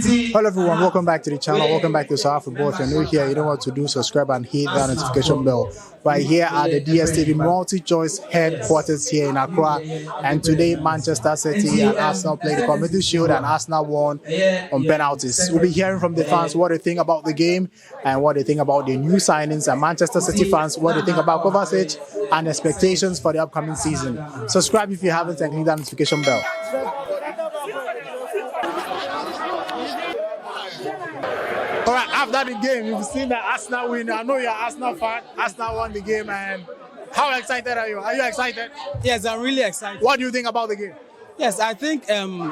Hello everyone, welcome back to the channel, welcome back to South Football. If you're new here, you know what to do, subscribe and hit that notification bell. Right here at the DSTV multi-choice headquarters here in Accra, and today Manchester City and Arsenal played the Community Shield and Arsenal won on penalties. We'll be hearing from the fans what they think about the game and what they think about the new signings, and Manchester City fans what they think about Kovacic and expectations for the upcoming season. Subscribe if you haven't and click that notification bell. All right, after the game, you've seen that Arsenal win. I know you're an Arsenal fan. Arsenal won the game, and how excited are you? Are you excited? Yes, I'm really excited. What do you think about the game? Yes, I think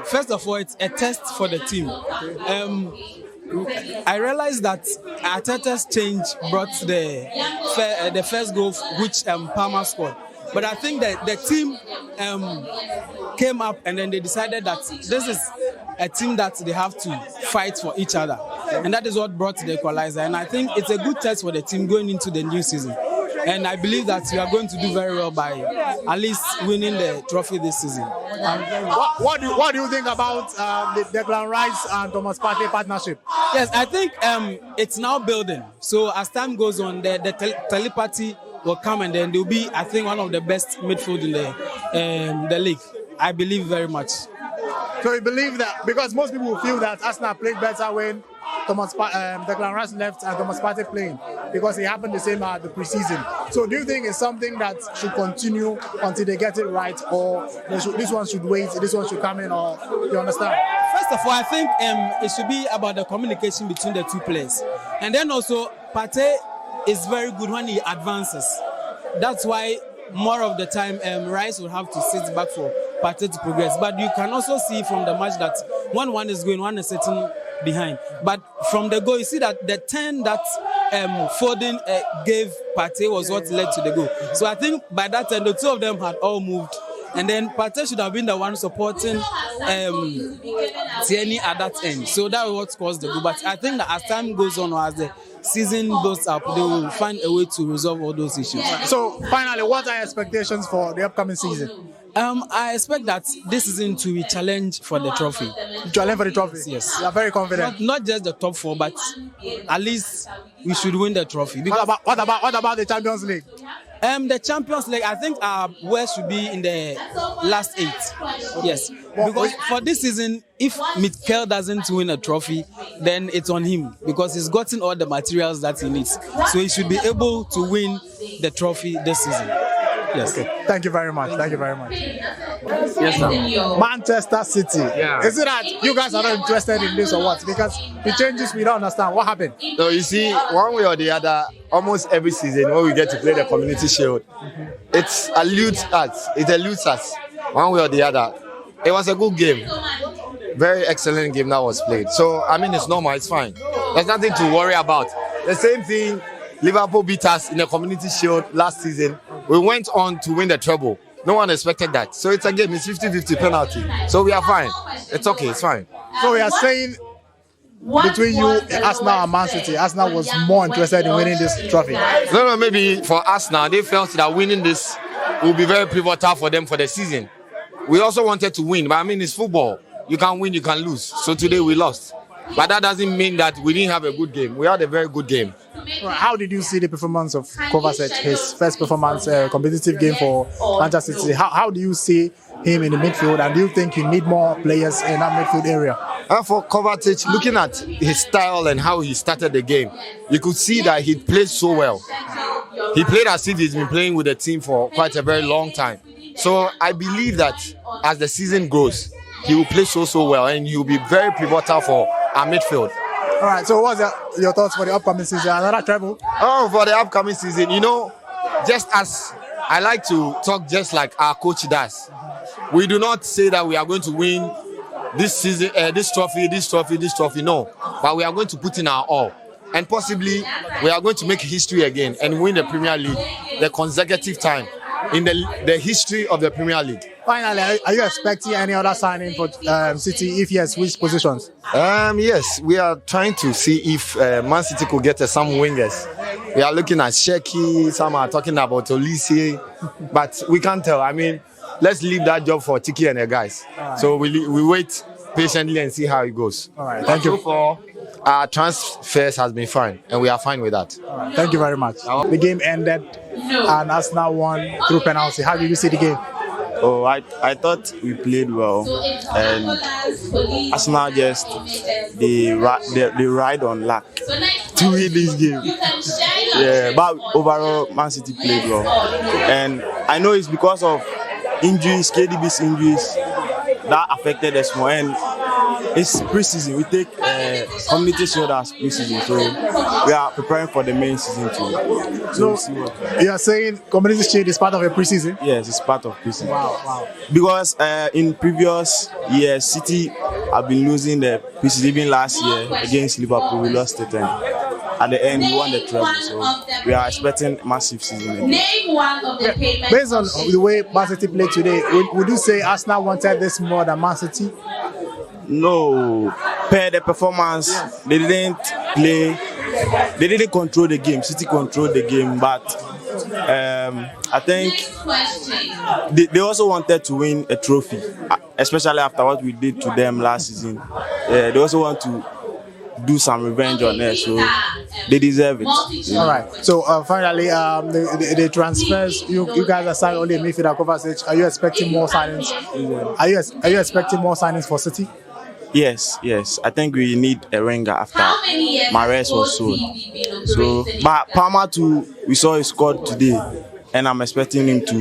first of all, it's a test for the team. I realized that Arteta's change brought the first goal, which Palmer scored. But I think that the team came up and then they decided that this is a team that they have to fight for each other. And that is what brought the equalizer. And I think it's a good test for the team going into the new season. And I believe that we are going to do very well by at least winning the trophy this season. What do you think about the Declan Rice and Thomas Partey partnership? Yes, I think it's now building. So as time goes on, the telepathy will come, and then they'll be, I think, one of the best midfield in the league. I believe very much. So you believe that, because most people feel that Arsenal played better when Declan Rice left and Thomas Partey playing, because it happened the same at the preseason. So do you think it's something that should continue until they get it right, or this one should wait, this one should come in, or you understand? First of all, I think it should be about the communication between the two players. And then also, Partey is very good when he advances. That's why more of the time Rice will have to sit back for Partey to progress. But you can also see from the match that one is going, one is sitting behind. But from the goal, you see that the turn that Foden gave Partey was what led to the goal. So I think by that time, the two of them had all moved. And then Partey should have been the one supporting Tierney at that end. So that was what caused the goal. But I think that as time goes on, or as the season goes up, they will find a way to resolve all those issues. So finally, what are your expectations for the upcoming season? I expect that this season to be challenge for the trophy. Challenge for the trophy? Yes. You are very confident? Not just the top four, but at least we should win the trophy. What about the Champions League? The Champions League, I think our worst should be in the last 8. Yes. Because for this season, if Mikel doesn't win a trophy, then it's on him, because he's gotten all the materials that he needs. So he should be able to win the trophy this season. Yes. Okay. Thank you very much. Thank you very much. Yes, sir. Manchester City. Yeah. Is it that you guys are not interested in this or what? Because the changes we don't understand. What happened? So you see, one way or the other, almost every season when we get to play the Community Shield, it eludes us one way or the other. It was a good game. Very excellent game that was played. So, I mean, it's normal, it's fine. There's nothing to worry about. The same thing, Liverpool beat us in the Community Shield last season. We went on to win the treble. No one expected that. So it's a game, it's 50-50 penalty. So we are fine. It's okay, it's fine. So we are saying between you, Arsenal and Man City, Arsenal was more interested in winning this trophy. No, maybe for Arsenal, they felt that winning this will be very pivotal for them for the season. We also wanted to win, but I mean, it's football. You can win, you can lose. So today we lost. But that doesn't mean that we didn't have a good game. We had a very good game. How did you see the performance of Kovacic, his first performance, competitive game for Manchester City? How do you see him in the midfield, and do you think you need more players in that midfield area? For Kovacic, looking at his style and how he started the game, you could see that he played so well. He played as if he's been playing with the team for quite a very long time. So I believe that as the season goes, he will play so well, and he will be very pivotal for our midfield. All right, so what's your thoughts for the upcoming season? Another treble? Oh, for the upcoming season, you know, just as I like to talk just like our coach does. We do not say that we are going to win this season, this trophy, no. But we are going to put in our all. And possibly we are going to make history again and win the Premier League the consecutive time in the history of the Premier League. Finally, are you expecting any other signing for City? If yes, which positions? Yes, we are trying to see if Man City could get some wingers. We are looking at Sheki, some are talking about Olise, but we can't tell. I mean, let's leave that job for Tiki and the guys. Right. So we wait patiently and see how it goes. All right, thank you. So far, our transfers has been fine, and we are fine with that. All right, thank you very much. The game ended, and Arsenal won through penalty. How did you see the game? Oh, I thought we played well, and Arsenal just they ride on luck to win this game. Yeah, but overall, Man City played well, and I know it's because of injuries, KDB's injuries, that affected us more. And it's pre-season. We take Community Shield as pre-season, so we are preparing for the main season too. So you are saying Community Shield is part of a pre-season? Yes, it's part of pre-season. Wow. Because in previous years, City have been losing the pre-season. Even last year against Liverpool, we lost it, and at the end we won the treble. So we are expecting massive season again. Name one of the payments. Based on the way Man City played today, would you say Arsenal wanted this more than Man City? No, per the performance, they didn't play. They didn't control the game. City controlled the game, but I think they also wanted to win a trophy, especially after what we did to them last season. They also want to do some revenge on us, so they deserve it. All right. So finally, the transfers. You guys are signed only a midfielder Kovacic. Are you expecting more signings? Are you expecting more signings for City? Yes. I think we need a winger after Mahrez was sold. So, but Palmer too, we saw he scored today, and I'm expecting him to.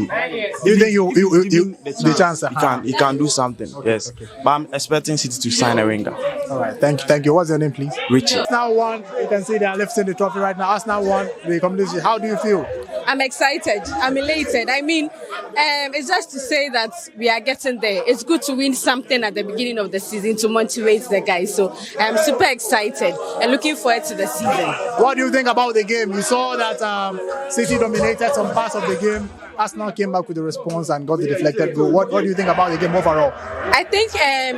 You think the chance? He can do something. Okay, yes, okay. But I'm expecting City to sign a winger. All right, thank you. What's your name, please? Richie. Arsenal won. You can see they are lifting the trophy right now. Arsenal won the competition. How do you feel? I'm excited. I'm elated. I mean, it's just to say that we are getting there. It's good to win something at the beginning of the season to motivate the guys. So I'm super excited and looking forward to the season. What do you think about the game? You saw that City dominated some parts of the game. Arsenal came back with the response and got the deflected goal. What do you think about the game overall? I think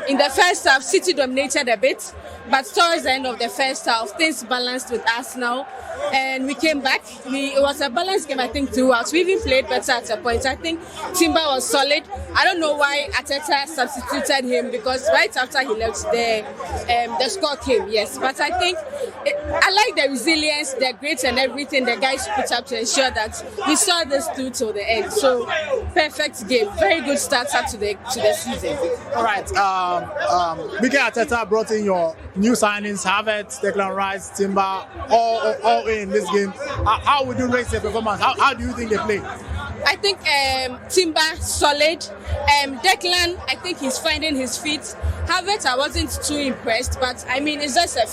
in the first half, City dominated a bit, but towards the end of the first half, things balanced with Arsenal, and we came back. It was a balanced game, I think, throughout. We even played better at a point. I think Timber was solid. I don't know why Arteta substituted him, because right after he left, the score came, yes. But I think I like the resilience, the grit, and everything the guys put up to ensure that we saw this through till the end. So perfect game, very good starter to the season. All right, Mikel Arteta brought in your new signings: Havertz, Declan Rice, Timber, all in this game. How would you rate their performance? How do you think they play? I think Timber solid. Declan, I think he's finding his feet. Havertz, I wasn't too impressed, but I mean it's just a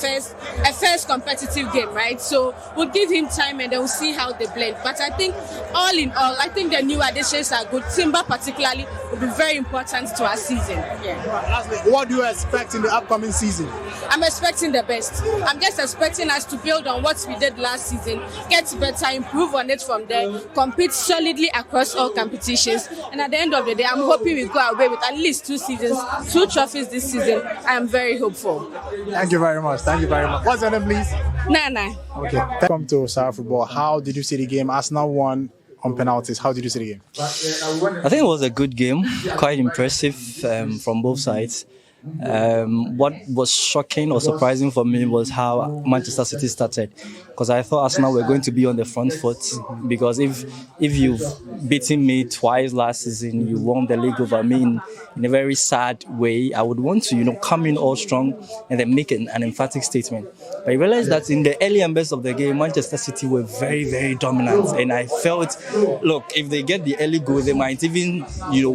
first competitive game, right? So we'll give him time and then we'll see how they blend. But I think all in all, I think the new additions are good. Timber particularly will be very important to our season. Yeah. Right, lastly, what do you expect in the upcoming season? I'm expecting the best. I'm just expecting us to build on what we did last season, get better, improve on it from there, compete solidly across all competitions, and at the end of the day, I'm hoping we go away with at least 2 seasons, 2 trophies this season. I am very hopeful. Thank you very much. What's your name, please? Nana. Okay. Welcome to South Football. How did you see the game? Arsenal won on penalties. How did you see the game? I think it was a good game, quite impressive from both sides. What was shocking or surprising for me was how Manchester City started, because I thought Arsenal were going to be on the front foot, because if you've beaten me twice last season, you won the league over me in a very sad way, I would want to come in all strong and then make an emphatic statement. But I realized that in the early embers of the game, Manchester City were very, very dominant, and I felt, look, if they get the early goal, they might even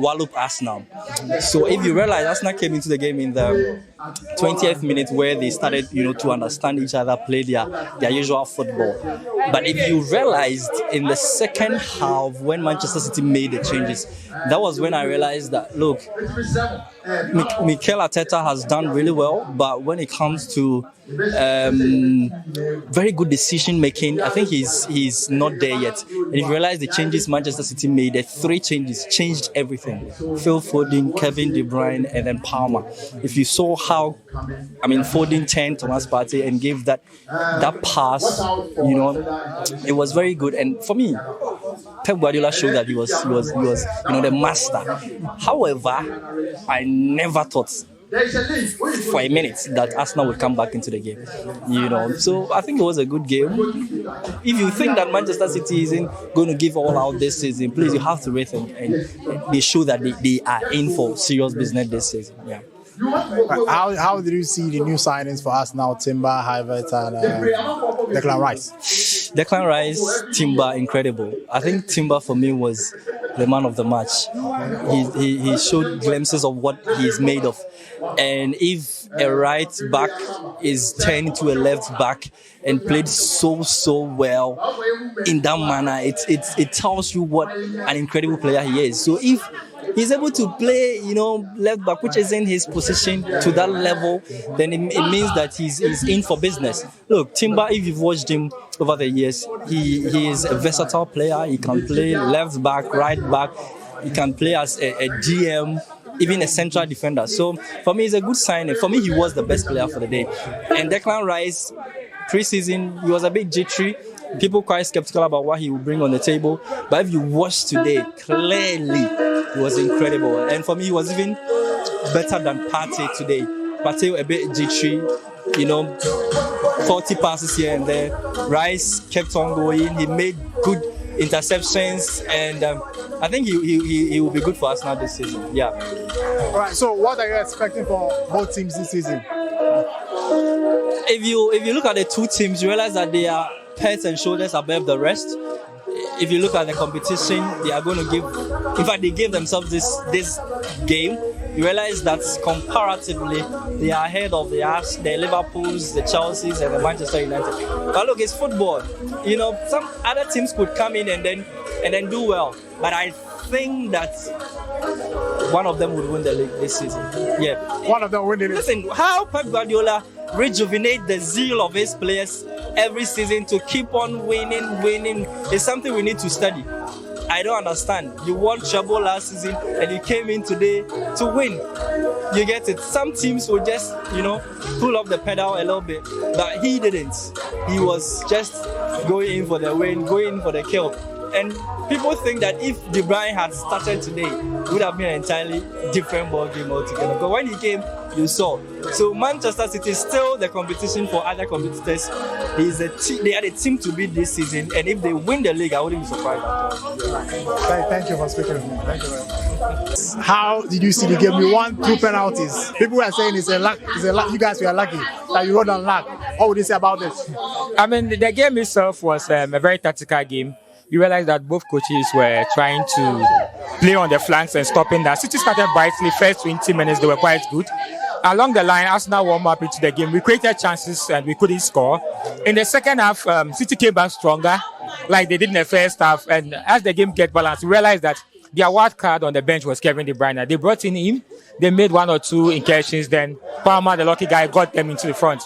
wallop Arsenal. So if you realize Arsenal came into the game in the 20th minute where they started, to understand each other, play their usual football. But if you realized in the second half when Manchester City made the changes, that was when I realized that, look, Mikel Arteta has done really well, but when it comes to very good decision making, I think he's not there yet. And if you realize the changes Manchester City made, the 3 changes changed everything. Phil Foden, Kevin De Bruyne, and then Palmer. If you saw how, Foden turned Thomas Partey and gave that pass, it was very good. And for me, Pep Guardiola showed that he was the master. However, I never thought for a minute that Arsenal would come back into the game. So I think it was a good game. If you think that Manchester City isn't going to give all out this season, please, you have to rethink and be sure that they are in for serious business this season. Yeah. How did you see the new signings for us now, Timber, Havertz, and Declan Rice? Declan Rice, Timber, incredible. I think Timber for me was the man of the match. He showed glimpses of what he's made of. And if a right back is turned into a left back and played so well in that manner, it tells you what an incredible player he is. So if he's able to play, left back, which isn't his position, to that level, then it means that he's in for business. Look, Timber, if you've watched him over the years, he is a versatile player. He can play left back, right back. He can play as a DM, even a central defender. So for me, it's a good signing. For me, he was the best player for the day. And Declan Rice, pre-season, he was a bit jittery. People quite skeptical about what he would bring on the table. But if you watch today, clearly, he was incredible. And for me, he was even better than Partey today. Partey a bit jittery, 40 passes here and there. Rice kept on going. He made good interceptions, and I think he will be good for us now this season. Yeah. All right. So, what are you expecting for both teams this season? If you look at the two teams, you realize that they are heads and shoulders above the rest. If you look at the competition, they are going to give. In fact, they gave themselves this game. You realize that comparatively, they are ahead of the Liverpools, the Chelseas, and the Manchester United. But look, it's football. Some other teams could come in and then do well. But I think that one of them would win the league this season. Yeah, one of them win the league. Listen, how Pep Guardiola rejuvenate the zeal of his players every season to keep on winning is something we need to study. I don't understand. You won treble last season and you came in today to win. You get it. Some teams will just, pull up the pedal a little bit, but he didn't. He was just going in for the win, going in for the kill. And people think that if De Bruyne had started today, it would have been an entirely different ball game altogether. But when he came, you saw. So Manchester City is still the competition for other competitors. They are the team to beat this season, and if they win the league, I wouldn't be surprised at all. Thank you for speaking with me. Thank you very much. How did you see the game? You won 2 penalties. People were saying it's a luck. You guys were lucky that you rode on luck. What would you say about this? I mean, the game itself was a very tactical game. You realize that both coaches were trying to play on the flanks and stopping that. City started brightly. First 20 minutes, they were quite good. Along the line, Arsenal warmed up into the game. We created chances and we couldn't score. In the second half, City came back stronger, like they did in the first half. And as the game get balanced, we realized that their wild card on the bench was Kevin De Bruyne. They brought in him. They made 1 or 2 incursions. Then Palmer, the lucky guy, got them into the front.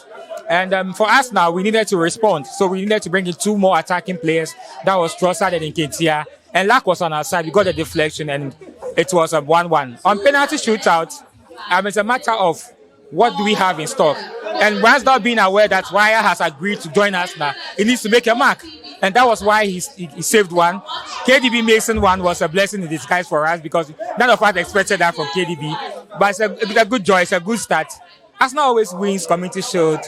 And for us now, we needed to respond. So we needed to bring in 2 more attacking players. That was Trossard and Nketiah. And luck was on our side. We got a deflection and it was a 1-1. On penalty shootout, it's a matter of what do we have in stock. And once not being aware that Raya has agreed to join us now, he needs to make a mark. And that was why he saved one. KDB Mason one was a blessing in disguise for us because none of us expected that from KDB. But it's a good joy. It's a good start. Arsenal always wins Community Shield,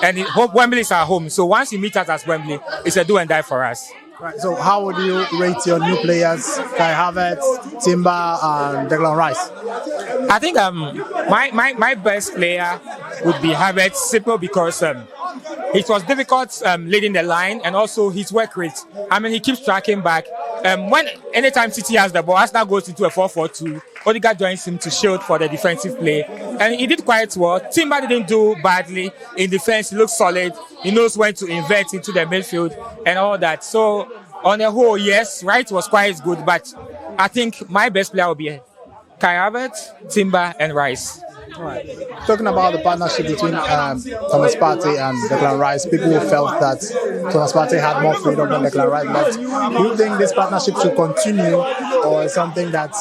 and Wembley is our home. So once you meet us at Wembley, it's a do and die for us. Right. So how would you rate your new players, Kai Havertz, Timber, and Declan Rice? I think my best player would be Havertz, simple because it was difficult leading the line, and also his work rate. He keeps tracking back. Anytime City has the ball, Arsenal goes into a 4-4-2. Odegaard joins him to shield for the defensive play, and he did quite well. Timber didn't do badly in defense. He looks solid. He knows when to invert into the midfield and all that. So on the whole, yes, Wright was quite good, but I think my best player will be Kai Havertz, Timber, and Rice. Right. Talking about the partnership between Thomas Partey and Declan Rice, people felt that Thomas Partey had more freedom than Declan Rice. But do you think this partnership should continue, or something that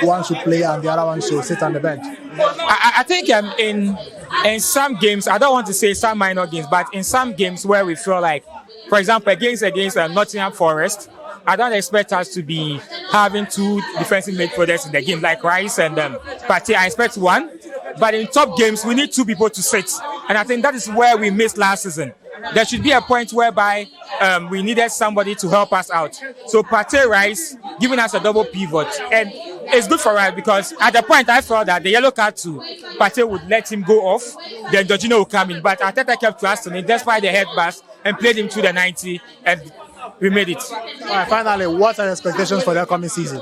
one should play and the other one should sit on the bench? I think in some games, I don't want to say some minor games, but in some games where we feel like, for example, against Nottingham Forest, I don't expect us to be having 2 defensive midfielders in the game like Rice and Partey. I expect one. But in top games, we need 2 people to sit. And I think that is where we missed last season. There should be a point whereby we needed somebody to help us out. So Partey Rice giving us a double pivot. And it's good for us because at the point I felt that the yellow card to Partey would let him go off, then Jorginho would come in. But Arteta kept trusting him despite the head pass and played him to the 90 and we made it. All right, finally, what are your expectations for the upcoming season?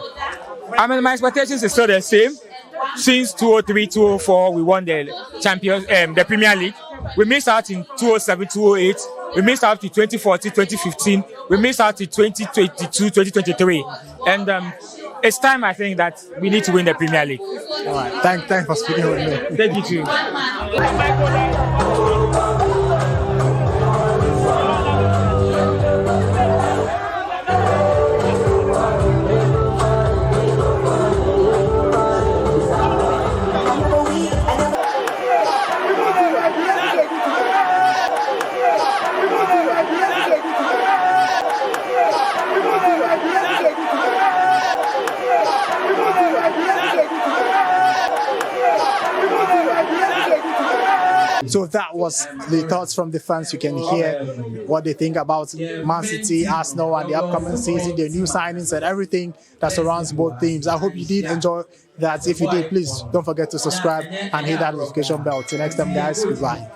I mean, my expectations is still the same. Since 2003-2004, we won the the Premier League. We missed out in 2007-2008. We missed out in 2014-2015. We missed out in 2022-2023. And it's time, I think, that we need to win the Premier League. All right, thanks for speaking with me. Thank you too. So that was the thoughts from the fans. You can hear what they think about Man City, Arsenal, and the upcoming season, the new signings and everything that surrounds both teams. I hope you did enjoy that. If you did, please don't forget to subscribe and hit that notification bell. Till next time, guys. Goodbye.